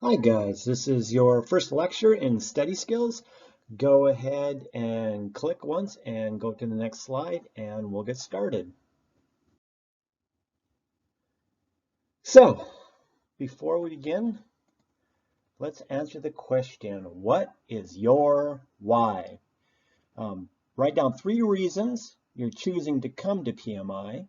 Hi guys, this is your first lecture in study skills. Go ahead and click once and go to the next slide and we'll get started. So, before we begin, let's answer the question, what is your why? Write down 3 reasons you're choosing to come to PMI,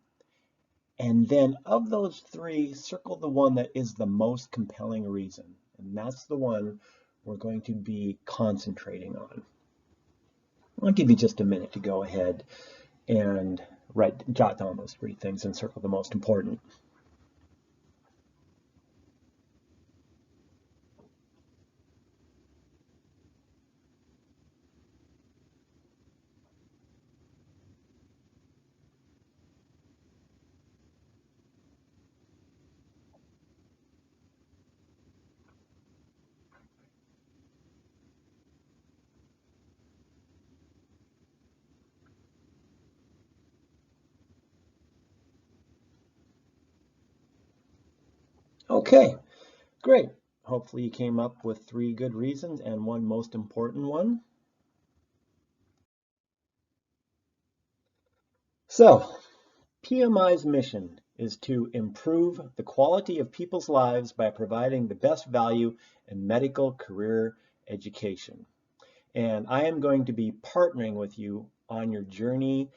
and then of those 3, circle the one that is the most compelling reason. And that's the one we're going to be concentrating on. I'll give you just a minute to go ahead and jot down those 3 things and circle the most important. Okay, great. Hopefully you came up with 3 good reasons and one most important one. So, PMI's mission is to improve the quality of people's lives by providing the best value in medical career education. And I am going to be partnering with you on your journey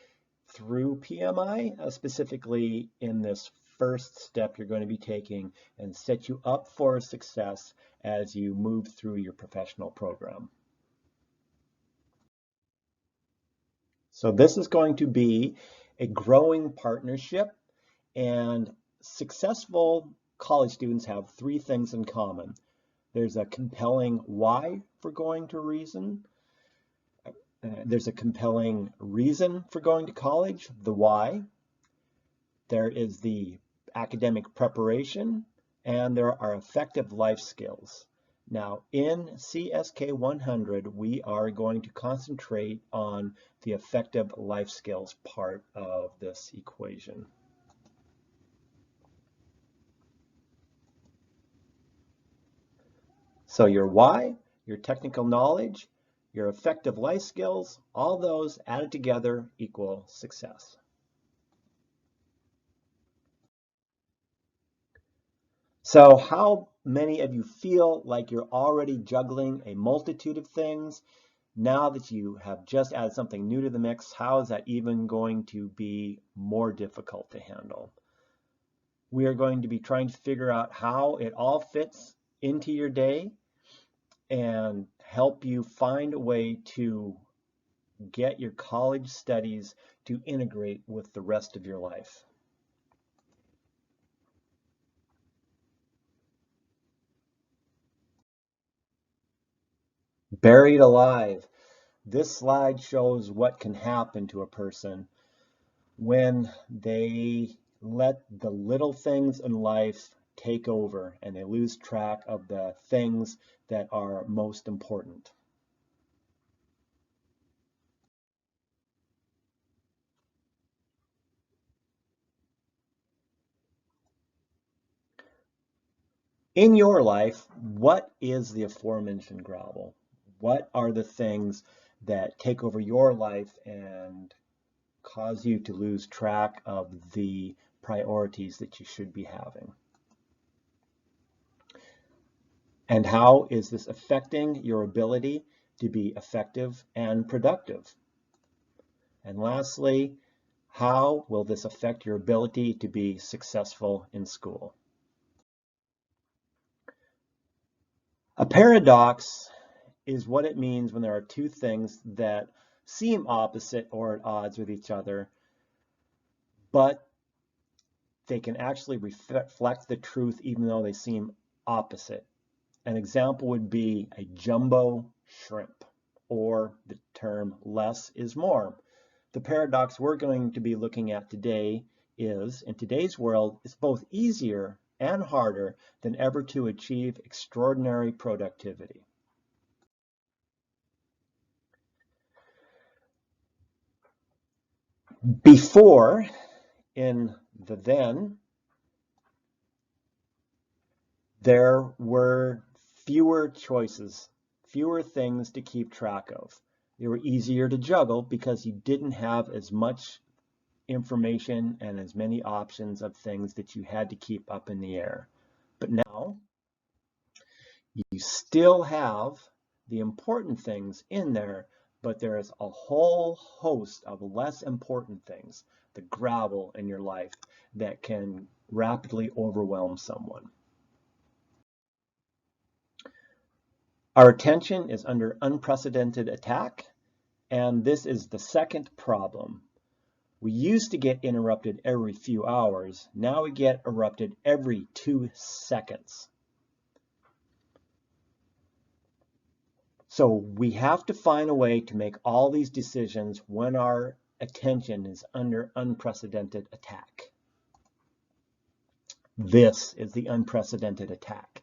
through PMI, specifically in this first step you're going to be taking, and set you up for success as you move through your professional program. So this is going to be a growing partnership, and successful college students have 3 things in common. There's a compelling why for going to reason. There's a compelling reason for going to college, the why. There is the academic preparation, and there are effective life skills. Now, in CSK 100, we are going to concentrate on the effective life skills part of this equation. So your why, your technical knowledge, your effective life skills, all those added together equal success. So how many of you feel like you're already juggling a multitude of things? Now that you have just added something new to the mix, how is that even going to be more difficult to handle? We are going to be trying to figure out how it all fits into your day and help you find a way to get your college studies to integrate with the rest of your life. Buried alive. This slide shows what can happen to a person when they let the little things in life take over and they lose track of the things that are most important. In your life, what is the aforementioned gravel? What are the things that take over your life and cause you to lose track of the priorities that you should be having? And how is this affecting your ability to be effective and productive? And lastly, how will this affect your ability to be successful in school? A paradox is what it means when there are 2 things that seem opposite or at odds with each other, but they can actually reflect the truth even though they seem opposite. An example would be a jumbo shrimp, or the term less is more. The paradox we're going to be looking at today is, in today's world, it's both easier and harder than ever to achieve extraordinary productivity. Before, in the then, there were fewer choices, fewer things to keep track of. They were easier to juggle because you didn't have as much information and as many options of things that you had to keep up in the air. But now you still have the important things in there, but there is a whole host of less important things, the gravel in your life, that can rapidly overwhelm someone. Our attention is under unprecedented attack, and this is the second problem. We used to get interrupted every few hours. Now we get interrupted every 2 seconds. So we have to find a way to make all these decisions when our attention is under unprecedented attack. This is the unprecedented attack.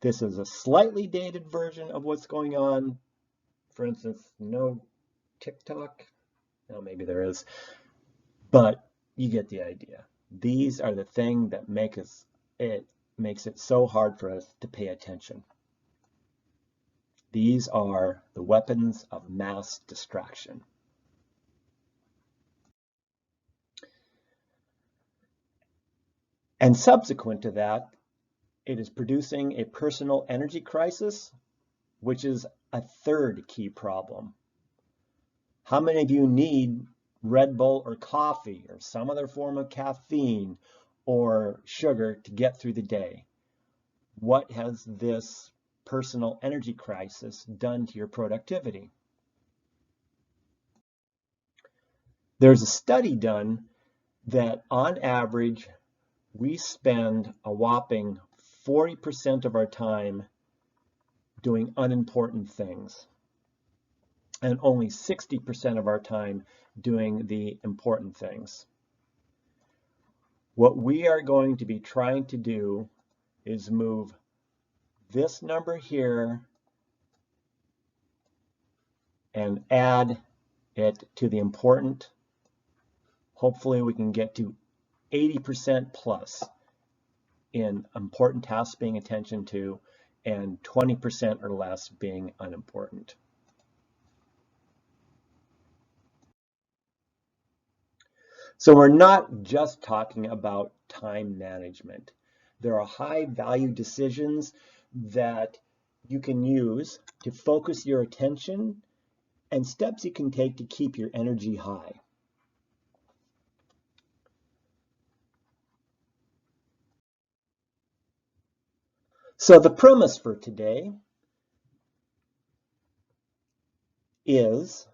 This is a slightly dated version of what's going on. For instance, no TikTok. Well, maybe there is, but you get the idea. These are the things that makes it so hard for us to pay attention. These are the weapons of mass distraction. And subsequent to that, it is producing a personal energy crisis, which is a third key problem. How many of you need Red Bull or coffee or some other form of caffeine or sugar to get through the day? What has this personal energy crisis done to your productivity? There's a study done that on average, we spend a whopping 40% of our time doing unimportant things, and only 60% of our time doing the important things. What we are going to be trying to do is move this number here and add it to the important. Hopefully we can get to 80% plus in important tasks being attention to and 20% or less being unimportant. So we're not just talking about time management. There are high value decisions that you can use to focus your attention and steps you can take to keep your energy high. So the premise for today is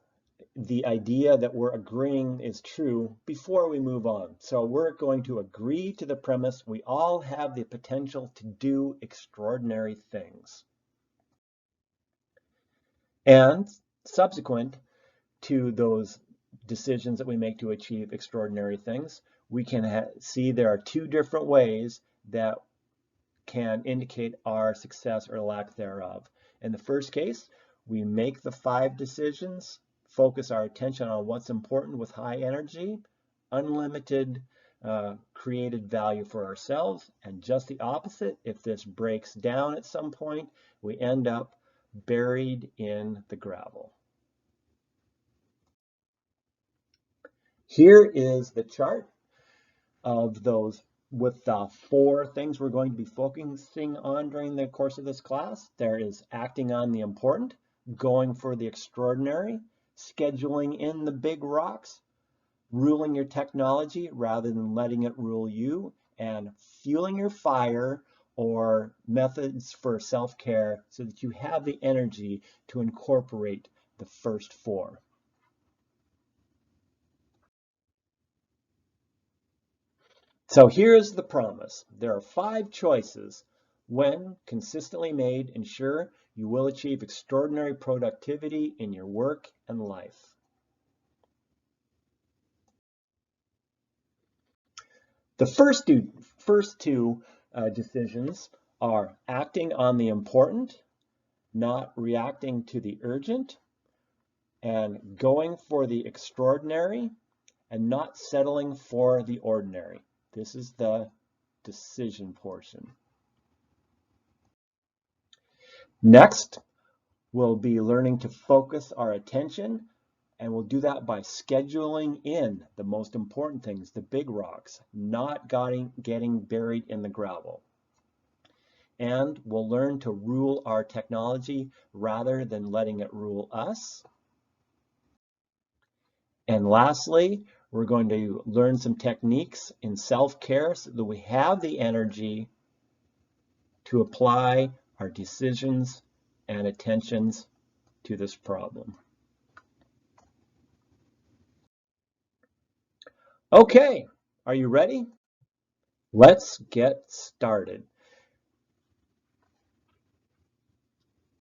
the idea that we're agreeing is true before we move on. So we're going to agree to the premise we all have the potential to do extraordinary things. And subsequent to those decisions that we make to achieve extraordinary things, we can see there are two different ways that can indicate our success or lack thereof. In the first case, we make the 5 decisions, focus our attention on what's important with high energy, unlimited created value for ourselves, and just the opposite, if this breaks down at some point, we end up buried in the gravel. Here is the chart of those with the 4 things we're going to be focusing on during the course of this class. There is acting on the important, going for the extraordinary, scheduling in the big rocks, ruling your technology rather than letting it rule you, and fueling your fire, or methods for self-care so that you have the energy to incorporate the first 4. So here's the promise. There are 5 choices. When consistently made, ensure you will achieve extraordinary productivity in your work and life. The first two decisions are acting on the important, not reacting to the urgent, and going for the extraordinary, and not settling for the ordinary. This is the decision portion. Next, we'll be learning to focus our attention, and we'll do that by scheduling in the most important things, the big rocks, not getting buried in the gravel. And we'll learn to rule our technology rather than letting it rule us. And lastly, we're going to learn some techniques in self-care so that we have the energy to apply our decisions and attentions to this problem. Okay, are you ready? Let's get started.